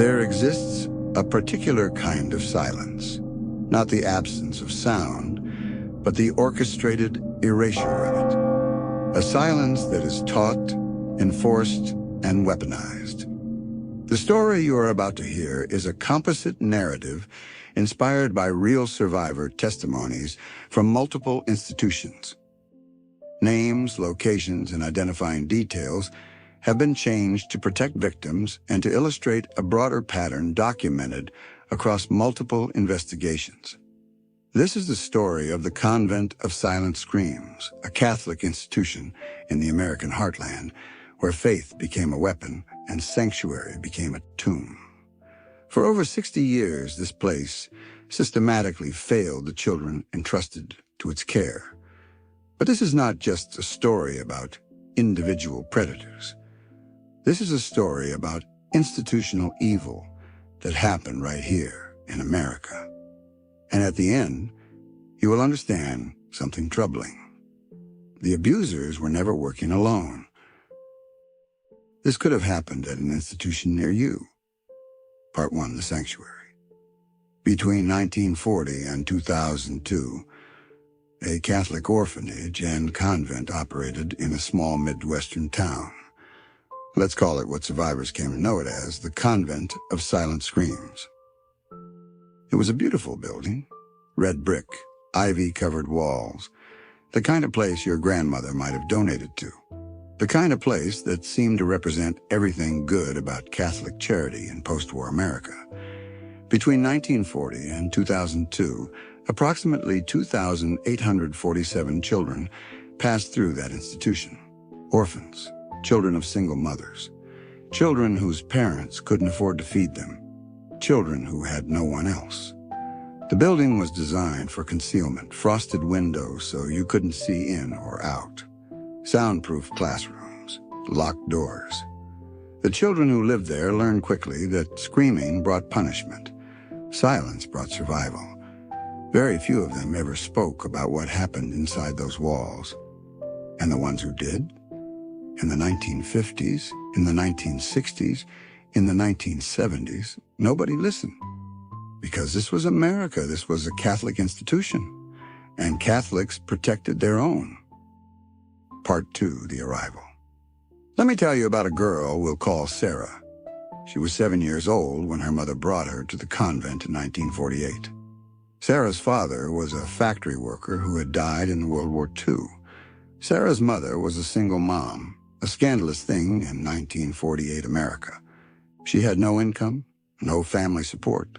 There exists a particular kind of silence, not the absence of sound, but the orchestrated erasure of it. A silence that is taught, enforced, and weaponized. The story you are about to hear is a composite narrative inspired by real survivor testimonies from multiple institutions. Names, locations, and identifying details have been changed to protect victims and to illustrate a broader pattern documented across multiple investigations. This is the story of the Convent of Silent Screams, a Catholic institution in the American heartland where faith became a weapon and sanctuary became a tomb. For over 60 years, this place systematically failed the children entrusted to its care. But this is not just a story about individual predators. This is a story about institutional evil that happened right here in America. And at the end, you will understand something troubling. The abusers were never working alone. This could have happened at an institution near you. Part 1, The Sanctuary. Between 1940 and 2002, a Catholic orphanage and convent operated in a small Midwestern town. Let's call it what survivors came to know it as, the Convent of Silent Screams. It was a beautiful building, red brick, ivy-covered walls, the kind of place your grandmother might have donated to, the kind of place that seemed to represent everything good about Catholic charity in post-war America. Between 1940 and 2002, approximately 2,847 children passed through that institution. Orphans, children of single mothers, children whose parents couldn't afford to feed them, children who had no one else. The building was designed for concealment, frosted windows so you couldn't see in or out, soundproof classrooms, locked doors. The children who lived there learned quickly that screaming brought punishment. Silence brought survival. Very few of them ever spoke about what happened inside those walls. And the ones who did? In the 1950s, in the 1960s, in the 1970s, nobody listened. Because this was America, this was a Catholic institution, and Catholics protected their own. Part 2, The Arrival. Let me tell you about a girl we'll call Sarah. She was 7 years old when her mother brought her to the convent in 1948. Sarah's father was a factory worker who had died in World War II. Sarah's mother was a single mom, a scandalous thing in 1948 America. She had no income, no family support.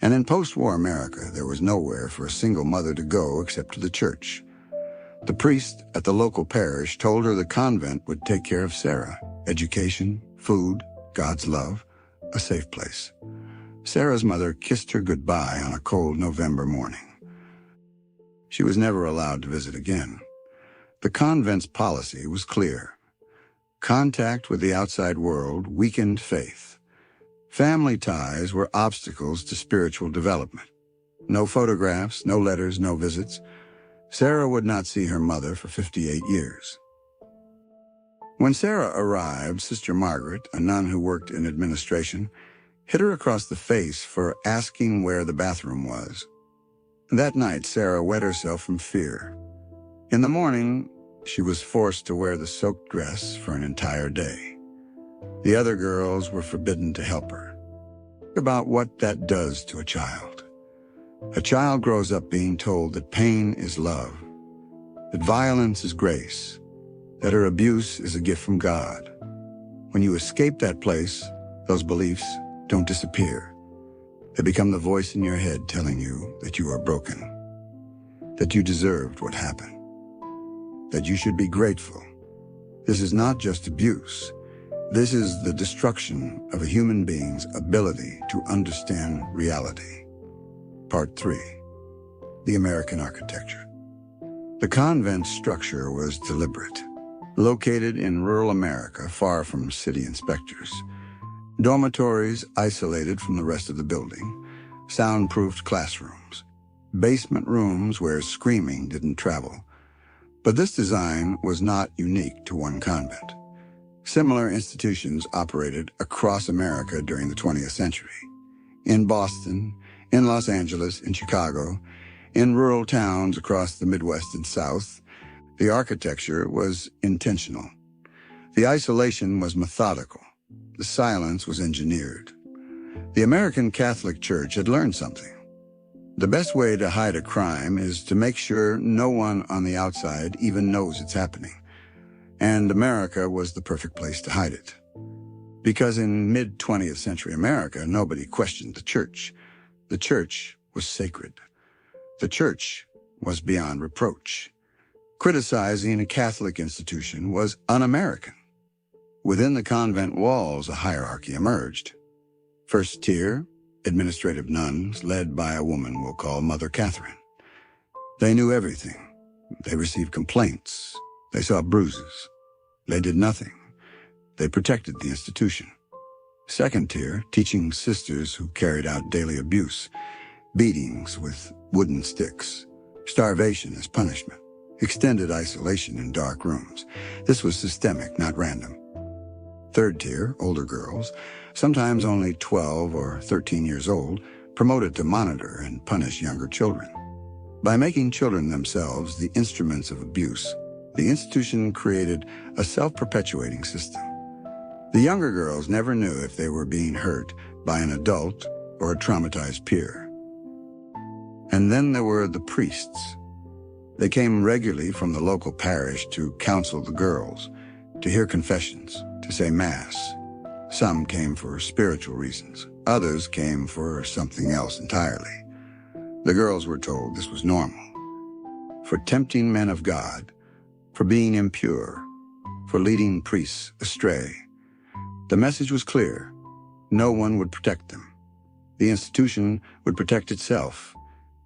And in post-war America, there was nowhere for a single mother to go except to the church. The priest at the local parish told her the convent would take care of Sarah. Education, food, God's love, a safe place. Sarah's mother kissed her goodbye on a cold November morning. She was never allowed to visit again. The convent's policy was clear. Contact with the outside world weakened faith. Family ties were obstacles to spiritual development. No photographs, no letters, no visits. Sarah would not see her mother for 58 years. When Sarah arrived, Sister Margaret, a nun who worked in administration, hit her across the face for asking where the bathroom was. That night, Sarah wet herself from fear. In the morning, she was forced to wear the soaked dress for an entire day. The other girls were forbidden to help her. Think about what that does to a child. A child grows up being told that pain is love, that violence is grace, that her abuse is a gift from God. When you escape that place, those beliefs don't disappear. They become the voice in your head telling you that you are broken, that you deserved what happened, that you should be grateful. This is not just abuse. This is the destruction of a human being's ability to understand reality. Part 3, The American Architecture. The convent's structure was deliberate. Located in rural America, far from city inspectors. Dormitories isolated from the rest of the building. Soundproofed classrooms. Basement rooms where screaming didn't travel. But this design was not unique to one convent. Similar institutions operated across America during the 20th century. In Boston, in Los Angeles, in Chicago, in rural towns across the Midwest and South, the architecture was intentional. The isolation was methodical. The silence was engineered. The American Catholic Church had learned something. The best way to hide a crime is to make sure no one on the outside even knows it's happening. And America was the perfect place to hide it. Because in mid-20th century America, nobody questioned the church. The church was sacred. The church was beyond reproach. Criticizing a Catholic institution was un-American. Within the convent walls, a hierarchy emerged. First tier, administrative nuns led by a woman we'll call Mother Catherine. They knew everything. They received complaints. They saw bruises. They did nothing. They protected the institution. Second tier, teaching sisters who carried out daily abuse, beatings with wooden sticks, starvation as punishment, extended isolation in dark rooms. This was systemic, not random. Third tier, older girls, sometimes only 12 or 13 years old, promoted to monitor and punish younger children. By making children themselves the instruments of abuse, the institution created a self-perpetuating system. The younger girls never knew if they were being hurt by an adult or a traumatized peer. And then there were the priests. They came regularly from the local parish to counsel the girls, to hear confessions, to say Mass. Some came for spiritual reasons. Others came for something else entirely. The girls were told this was normal. For tempting men of God, for being impure, for leading priests astray. The message was clear. No one would protect them. The institution would protect itself,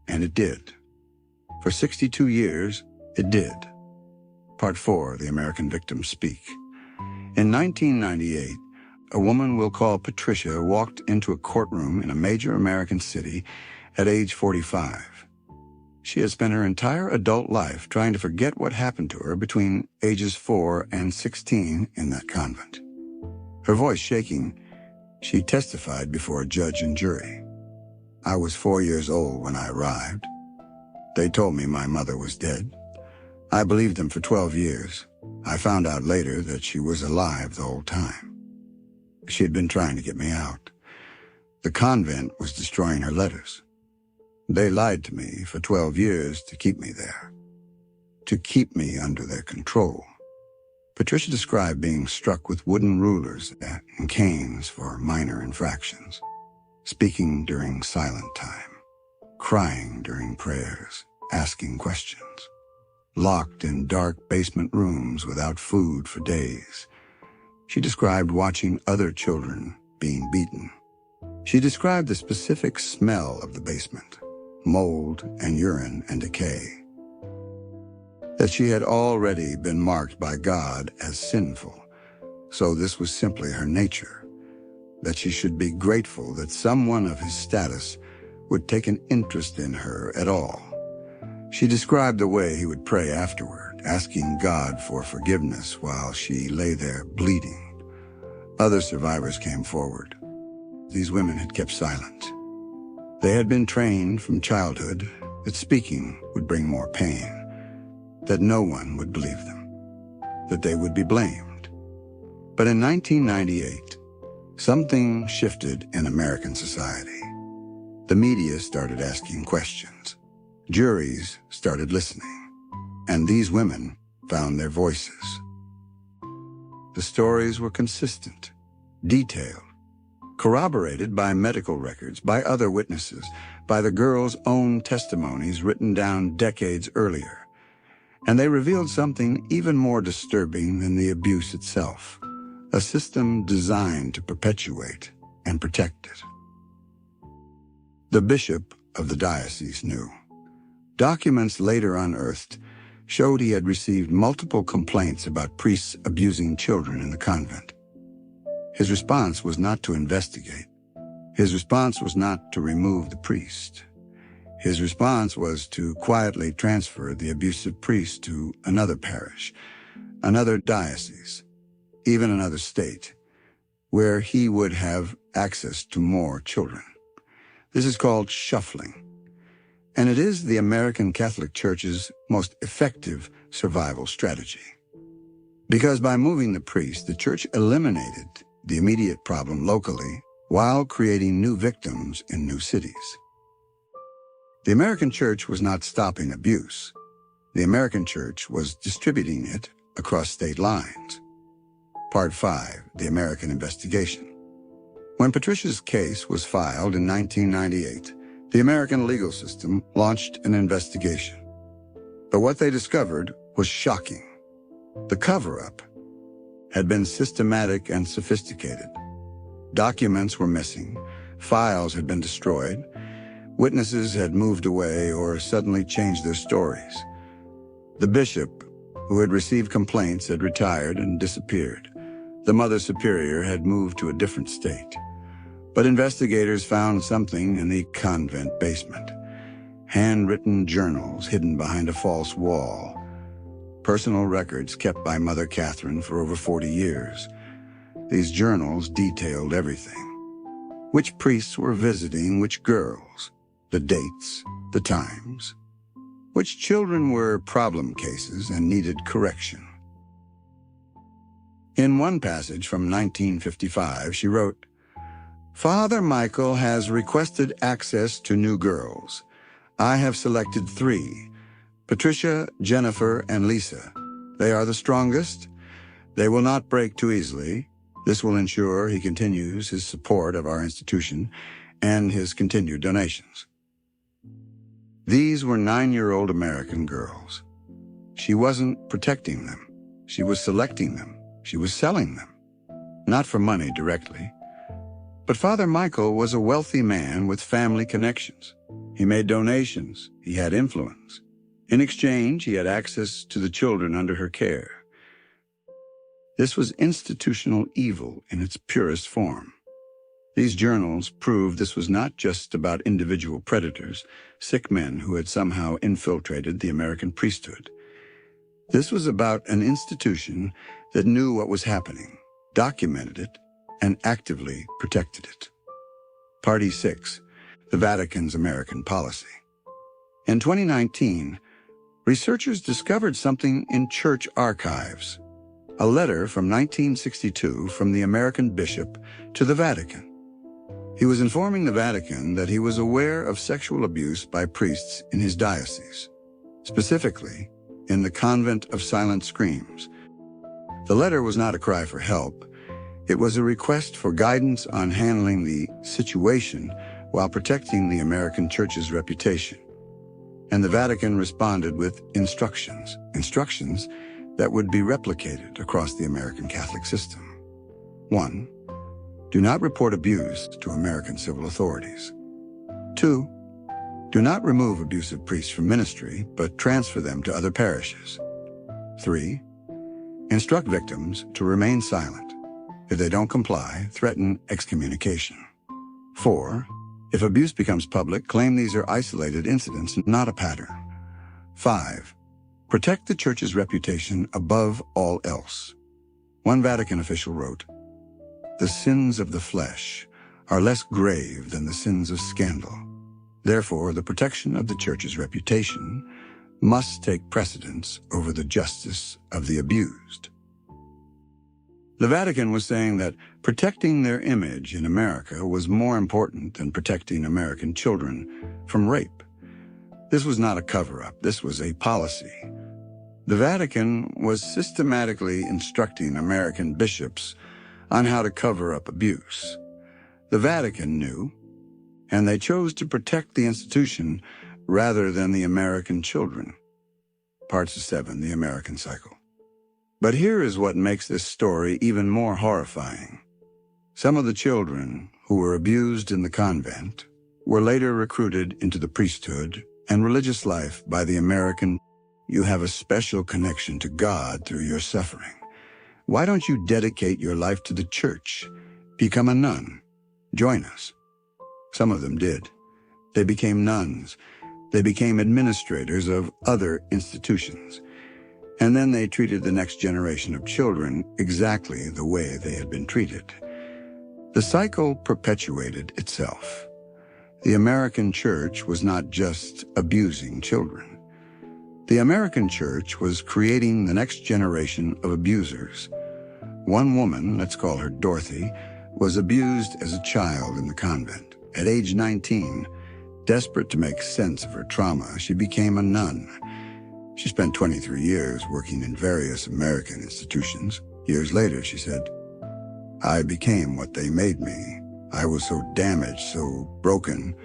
and it did. For 62 years, it did. Part 4, The American Victims Speak. In 1998, a woman we'll call Patricia walked into a courtroom in a major American city at age 45. She had spent her entire adult life trying to forget what happened to her between ages 4 and 16 in that convent. Her voice shaking, she testified before a judge and jury. I was 4 years old when I arrived. They told me my mother was dead. I believed them for 12 years. I found out later that she was alive the whole time. She had been trying to get me out. The convent was destroying her letters. They lied to me for 12 years to keep me there, to keep me under their control. Patricia described being struck with wooden rulers and canes for minor infractions, speaking during silent time, crying during prayers, asking questions, locked in dark basement rooms without food for days. She described watching other children being beaten. She described the specific smell of the basement, mold and urine and decay. That she had already been marked by God as sinful, so this was simply her nature. That she should be grateful that someone of his status would take an interest in her at all. She described the way he would pray afterward, asking God for forgiveness while she lay there bleeding. Other survivors came forward. These women had kept silent. They had been trained from childhood that speaking would bring more pain, that no one would believe them, that they would be blamed. But in 1998, something shifted in American society. The media started asking questions. Juries started listening, and these women found their voices. The stories were consistent, detailed, corroborated by medical records, by other witnesses, by the girls' own testimonies written down decades earlier. And they revealed something even more disturbing than the abuse itself, a system designed to perpetuate and protect it. The bishop of the diocese knew. Documents later unearthed showed he had received multiple complaints about priests abusing children in the convent. His response was not to investigate. His response was not to remove the priest. His response was to quietly transfer the abusive priest to another parish, another diocese. even another state, where he would have access to more children. This is called shuffling, and it is the American Catholic Church's most effective survival strategy. Because by moving the priest, the Church eliminated the immediate problem locally while creating new victims in new cities. The American Church was not stopping abuse. The American Church was distributing it across state lines. Part 5, the American Investigation. When Patricia's case was filed in 1998, the American legal system launched an investigation. But what they discovered was shocking. The cover-up had been systematic and sophisticated. Documents were missing, files had been destroyed, witnesses had moved away or suddenly changed their stories. The bishop, who had received complaints, had retired and disappeared. The Mother Superior had moved to a different state. But investigators found something in the convent basement. Handwritten journals hidden behind a false wall. Personal records kept by Mother Catherine for over 40 years. These journals detailed everything. Which priests were visiting which girls, the dates, the times. Which children were problem cases and needed correction. In one passage from 1955, she wrote, "Father Michael has requested access to new girls. I have selected 3, Patricia, Jennifer, and Lisa. They are the strongest. They will not break too easily. This will ensure he continues his support of our institution and his continued donations." These were 9-year-old American girls. She wasn't protecting them. She was selecting them. She was selling them. Not for money directly. But Father Michael was a wealthy man with family connections. He made donations. He had influence. In exchange, he had access to the children under her care. This was institutional evil in its purest form. These journals proved this was not just about individual predators, sick men who had somehow infiltrated the American priesthood. This was about an institution that knew what was happening, documented it, and actively protected it. Party 6, the Vatican's American policy. In 2019, researchers discovered something in church archives, a letter from 1962 from the American bishop to the Vatican. He was informing the Vatican that he was aware of sexual abuse by priests in his diocese, specifically in the Convent of Silent Screams. The letter was not a cry for help. It was a request for guidance on handling the situation while protecting the American Church's reputation. And the Vatican responded with instructions that would be replicated across the American Catholic system. 1. Do not report abuse to American civil authorities. 2. Do not remove abusive priests from ministry, but transfer them to other parishes. 3. Instruct victims to remain silent. If they don't comply, threaten excommunication. 4. If abuse becomes public, claim these are isolated incidents, not a pattern. 5. Protect the Church's reputation above all else. One Vatican official wrote, "The sins of the flesh are less grave than the sins of scandal. Therefore, the protection of the Church's reputation must take precedence over the justice of the abused." The Vatican was saying that protecting their image in America was more important than protecting American children from rape. This was not a cover-up. This was a policy. The Vatican was systematically instructing American bishops on how to cover up abuse. The Vatican knew, and they chose to protect the institution rather than the American children. Part 7, the American cycle. But here is what makes this story even more horrifying. Some of the children who were abused in the convent were later recruited into the priesthood and religious life by the American. You have a special connection to God through your suffering. Why don't you dedicate your life to the Church? Become a nun. Join us. Some of them did. They became nuns. They became administrators of other institutions. And then they treated the next generation of children exactly the way they had been treated. The cycle perpetuated itself. The American church was not just abusing children. The American church was creating the next generation of abusers. One woman, let's call her Dorothy, was abused as a child in the convent. At age 19, desperate to make sense of her trauma, she became a nun. She spent 23 years working in various American institutions. Years later, she said, "I became what they made me. I was so damaged, so broken,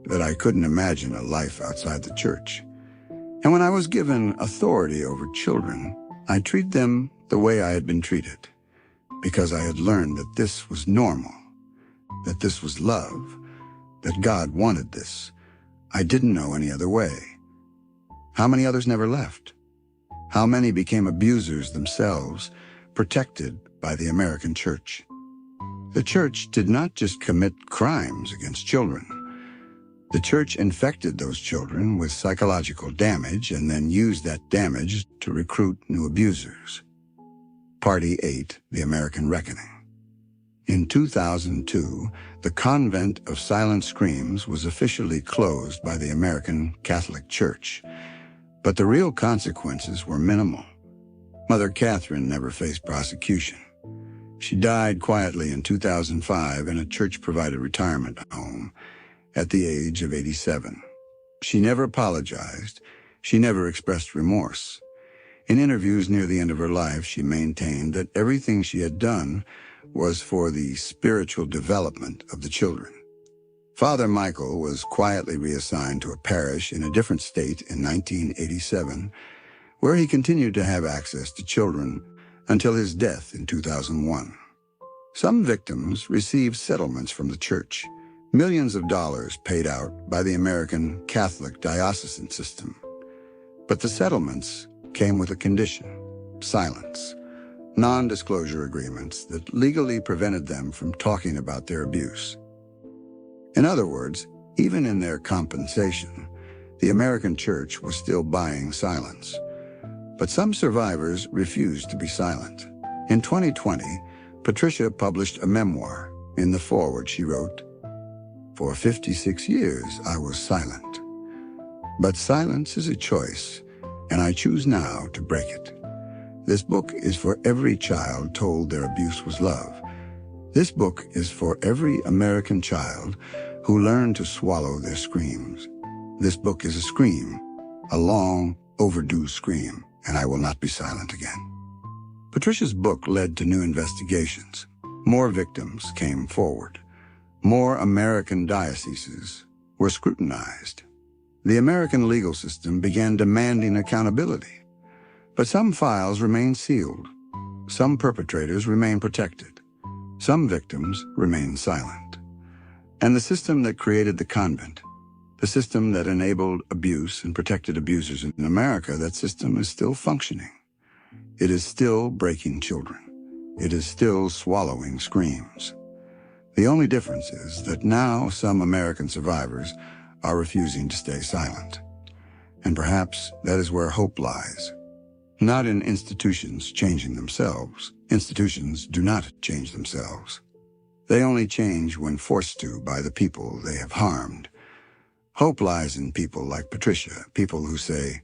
that I couldn't imagine a life outside the church. And when I was given authority over children, I treated them the way I had been treated, because I had learned that this was normal, that this was love, that God wanted this. I didn't know any other way." How many others never left? How many became abusers themselves, protected by the American church? The church did not just commit crimes against children. The church infected those children with psychological damage and then used that damage to recruit new abusers. Party 8, the American Reckoning. In 2002, the Convent of Silent Screams was officially closed by the American Catholic Church. But the real consequences were minimal. Mother Catherine never faced prosecution. She died quietly in 2005 in a church-provided retirement home at the age of 87. She never apologized. She never expressed remorse. In interviews near the end of her life, she maintained that everything she had done was for the spiritual development of the children. Father Michael was quietly reassigned to a parish in a different state in 1987, where he continued to have access to children until his death in 2001. Some victims received settlements from the church, millions of dollars paid out by the American Catholic diocesan system. But the settlements came with a condition: silence, non-disclosure agreements that legally prevented them from talking about their abuse. In other words, even in their compensation, the American church was still buying silence. But some survivors refused to be silent. In 2020, Patricia published a memoir. In the foreword, she wrote, "For 56 years, I was silent. But silence is a choice, and I choose now to break it. This book is for every child told their abuse was love. This book is for every American child who learned to swallow their screams. This book is a scream, a long, overdue scream, and I will not be silent again." Patricia's book led to new investigations. More victims came forward. More American dioceses were scrutinized. The American legal system began demanding accountability. But some files remained sealed. Some perpetrators remained protected. Some victims remained silent. And the system that created the convent, the system that enabled abuse and protected abusers in America, that system is still functioning. It is still breaking children. It is still swallowing screams. The only difference is that now some American survivors are refusing to stay silent. And perhaps that is where hope lies. Not in institutions changing themselves. Institutions do not change themselves. They only change when forced to by the people they have harmed. Hope lies in people like Patricia, people who say,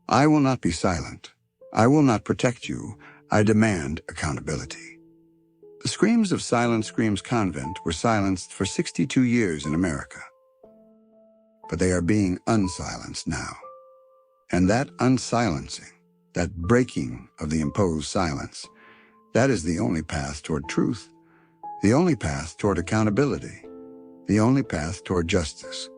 "I will not be silent. I will not protect you. I demand accountability." The screams of Silent Screams Convent were silenced for 62 years in America. But they are being unsilenced now. And that unsilencing, that breaking of the imposed silence, that is the only path toward truth, the only path toward accountability, the only path toward justice.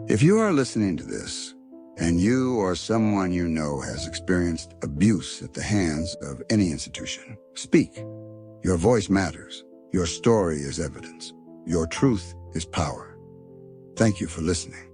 If you are listening to this, and you or someone you know has experienced abuse at the hands of any institution, speak. Your voice matters. Your story is evidence. Your truth is power. Thank you for listening.